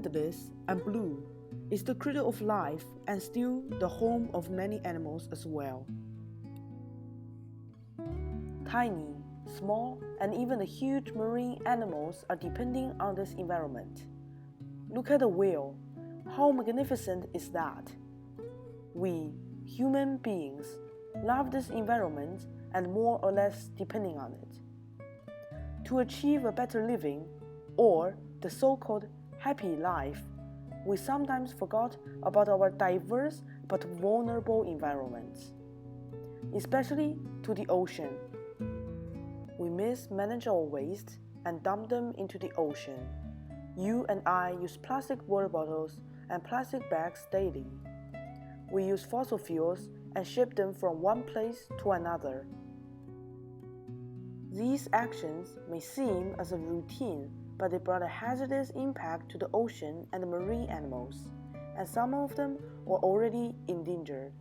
odorless and blue, is the cradle of life and still the home of many animals as well. Tiny, small, and even the huge marine animals are depending on this environment. Look at the whale. How magnificent is that? We, human beings, love this environment and more or less depending on it. To achieve a better living, or the so-called happy life, we sometimes forgot about our diverse but vulnerable environments, especially to the ocean. We mismanage our waste and dump them into the ocean. You and I use plastic water bottles and plastic bags daily. We use fossil fuels and ship them from one place to another. These actions may seem as a routine, but they brought a hazardous impact to the ocean and the marine animals, and some of them were already endangered.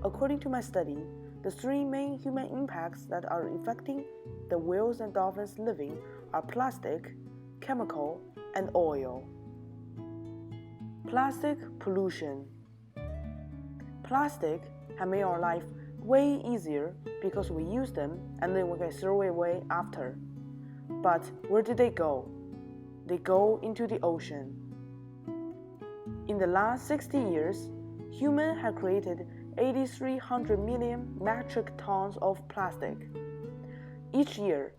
According to my study, the three main human impacts that are affecting the whales and dolphins living are plastic, chemical, and oil. Plastic pollution. Plastic has made our life way easier because we use them and then we can throw it away after. But where did they go? They go into the ocean. In the last 60 years, humans have created 8,300 million metric tons of plastic. Each year,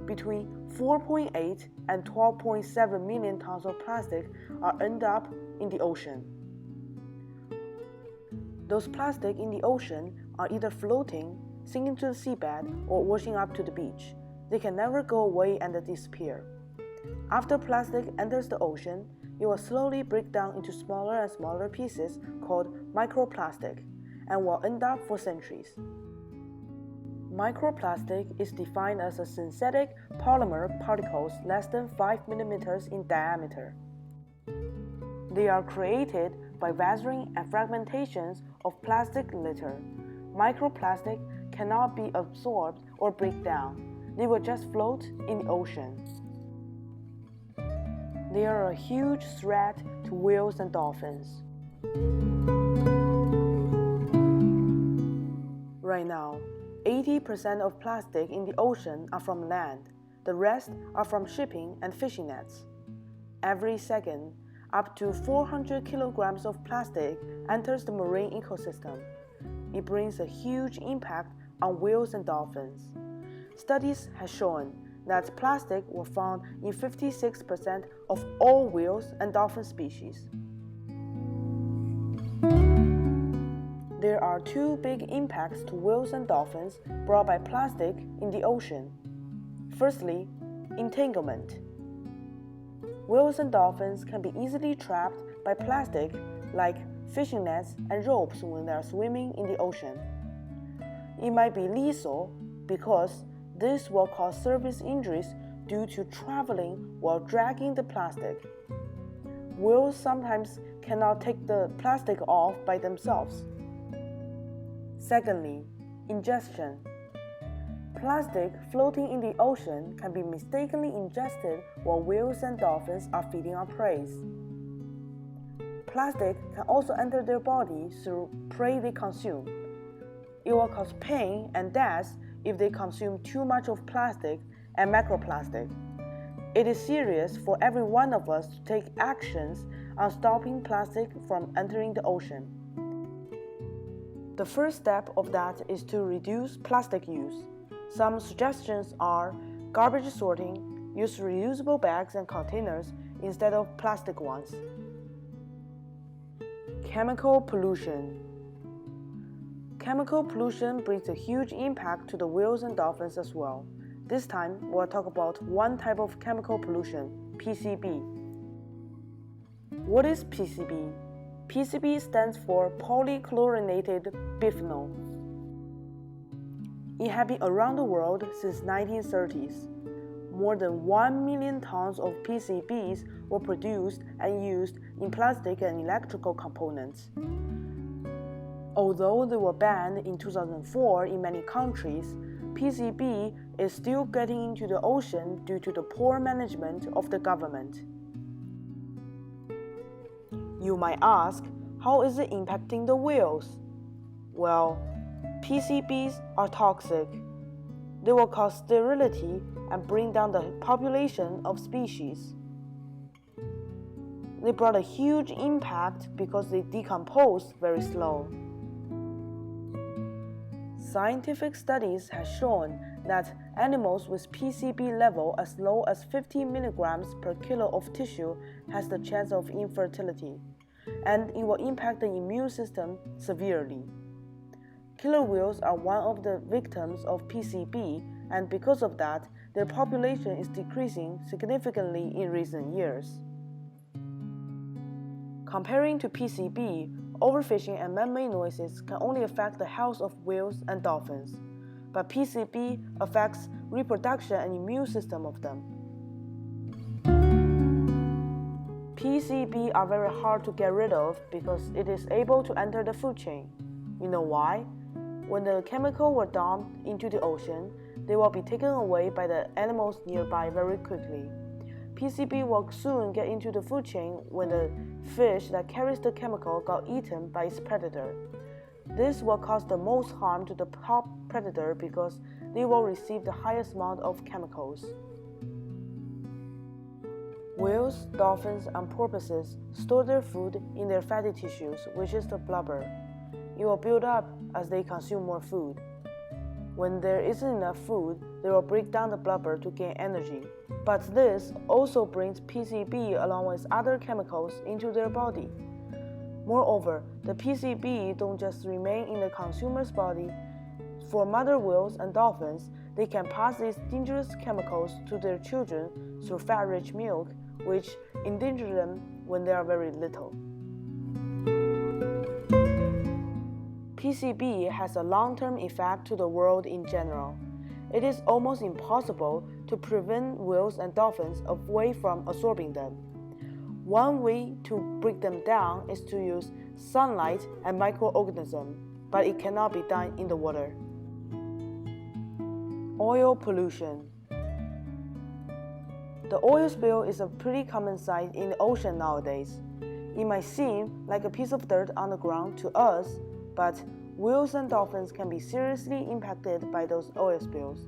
between 4.8 and 12.7 million tons of plastic are end up in the ocean. Those plastic in the ocean are either floating, sinking to the seabed, or washing up to the beach. They can never go away and disappear. After plastic enters the ocean, it will slowly break down into smaller and smaller pieces called microplastic and will end up for centuries. Microplastic is defined as a synthetic polymer particles less than 5 millimeters in diameter. They are created by weathering and fragmentations of plastic litter. Microplastic cannot be absorbed or break down. They will just float in the ocean. They are a huge threat to whales and dolphins. Right now, 80% of plastic in the ocean are from land. The rest are from shipping and fishing nets. Every second, up to 400 kilograms of plastic enters the marine ecosystem. It brings a huge impact on whales and dolphins. Studies have shown that plastic was found in 56% of all whales and dolphin species. There are two big impacts to whales and dolphins brought by plastic in the ocean. Firstly, entanglement. Whales and dolphins can be easily trapped by plastic like fishing nets and ropes when they are swimming in the ocean. It might be lethal because this will cause service injuries due to traveling while dragging the plastic. Whales sometimes cannot take the plastic off by themselves. Secondly, ingestion. Plastic floating in the ocean can be mistakenly ingested while whales and dolphins are feeding on prey. Plastic can also enter their body through prey they consume. It will cause pain and death if they consume too much of plastic and microplastic. It is serious for every one of us to take actions on stopping plastic from entering the ocean. The first step of that is to reduce plastic use. Some suggestions are garbage sorting, use reusable bags and containers instead of plastic ones. Chemical pollution. Chemical pollution brings a huge impact to the whales and dolphins as well. This time, we'll talk about one type of chemical pollution, PCB. What is PCB? PCB stands for polychlorinated biphenyl. It has been around the world since 1930s. More than 1 million tons of PCBs were produced and used in plastic and electrical components. Although they were banned in 2004 in many countries, PCB is still getting into the ocean due to the poor management of the government. You might ask, how is it impacting the whales? Well, PCBs are toxic. They will cause sterility and bring down the population of species. They brought a huge impact because they decompose very slow. Scientific studies have shown that animals with PCB level as low as 50 milligrams per kilo of tissue has the chance of infertility, and it will impact the immune system severely. Killer whales are one of the victims of PCB, and because of that, their population is decreasing significantly in recent years. Comparing to PCB, overfishing and man-made noises can only affect the health of whales and dolphins, but PCB affects reproduction and immune system of them. PCB are very hard to get rid of because it is able to enter the food chain. You know why? When the chemical were dumped into the ocean, they will be taken away by the animals nearby very quickly. PCB will soon get into the food chain when the fish that carries the chemical got eaten by its predator. This will cause the most harm to the top predator because they will receive the highest amount of chemicals. Whales, dolphins, and porpoises store their food in their fatty tissues, which is the blubber. It will build up as they consume more food. When there isn't enough food, they will break down the blubber to gain energy. But this also brings PCB along with other chemicals into their body. Moreover, the PCB don't just remain in the consumer's body. For mother whales and dolphins, they can pass these dangerous chemicals to their children through fat-rich milk, which endanger them when they are very little. PCB has a long-term effect to the world in general. It is almost impossible to prevent whales and dolphins away from absorbing them. One way to break them down is to use sunlight and microorganisms, but it cannot be done in the water. Oil pollution. The oil spill is a pretty common sight in the ocean nowadays. It might seem like a piece of dirt on the ground to us, but whales and dolphins can be seriously impacted by those oil spills.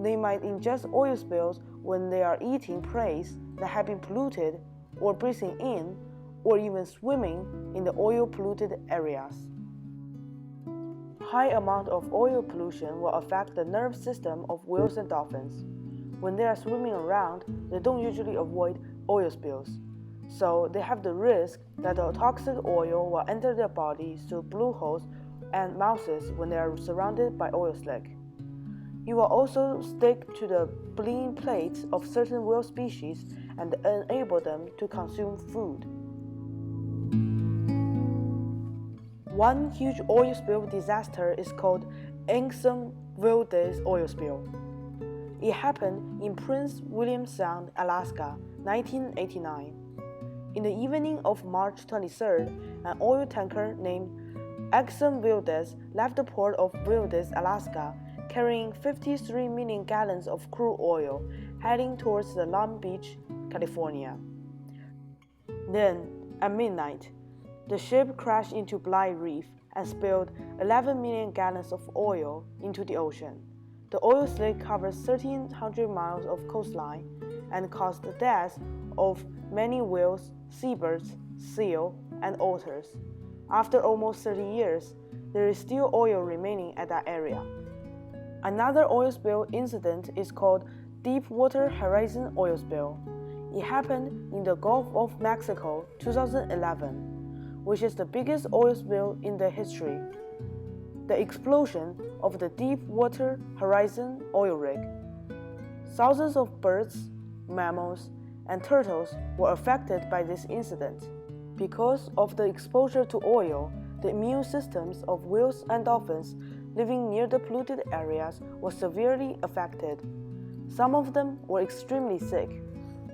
They might ingest oil spills when they are eating prey that have been polluted, or breathing in, or even swimming in the oil-polluted areas. High amount of oil pollution will affect the nerve system of whales and dolphins. When they are swimming around, they don't usually avoid oil spills, so they have the risk that the toxic oil will enter their bodies through blowholes and mouths when they are surrounded by oil slick. It will also stick to the bleeding plates of certain whale species and enable them to consume food. One huge oil spill disaster is called Exxon Valdez oil spill. It happened in Prince William Sound, Alaska, 1989. In the evening of March 23rd, an oil tanker named Exxon Valdez left the port of Valdez, Alaska, carrying 53 million gallons of crude oil, heading towards the Long Beach, California. Then, at midnight, the ship crashed into Bligh Reef and spilled 11 million gallons of oil into the ocean. The oil slick covers 1,300 miles of coastline and caused the deaths of many whales, seabirds, seal, and otters. After almost 30 years, there is still oil remaining at that area. Another oil spill incident is called Deepwater Horizon oil spill. It happened in the Gulf of Mexico 2011, which is the biggest oil spill in the history. The explosion of the Deepwater Horizon oil rig. Thousands of birds, mammals, and turtles were affected by this incident. Because of the exposure to oil, the immune systems of whales and dolphins living near the polluted areas were severely affected. Some of them were extremely sick.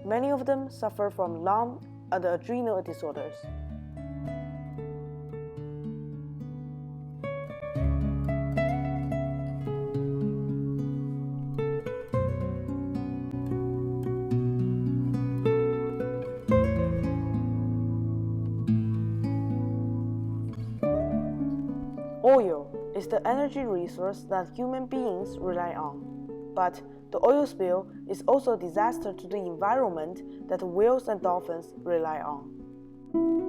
Many of them suffer from lung and adrenal disorders. Oil is the energy resource that human beings rely on. But the oil spill is also a disaster to the environment that whales and dolphins rely on.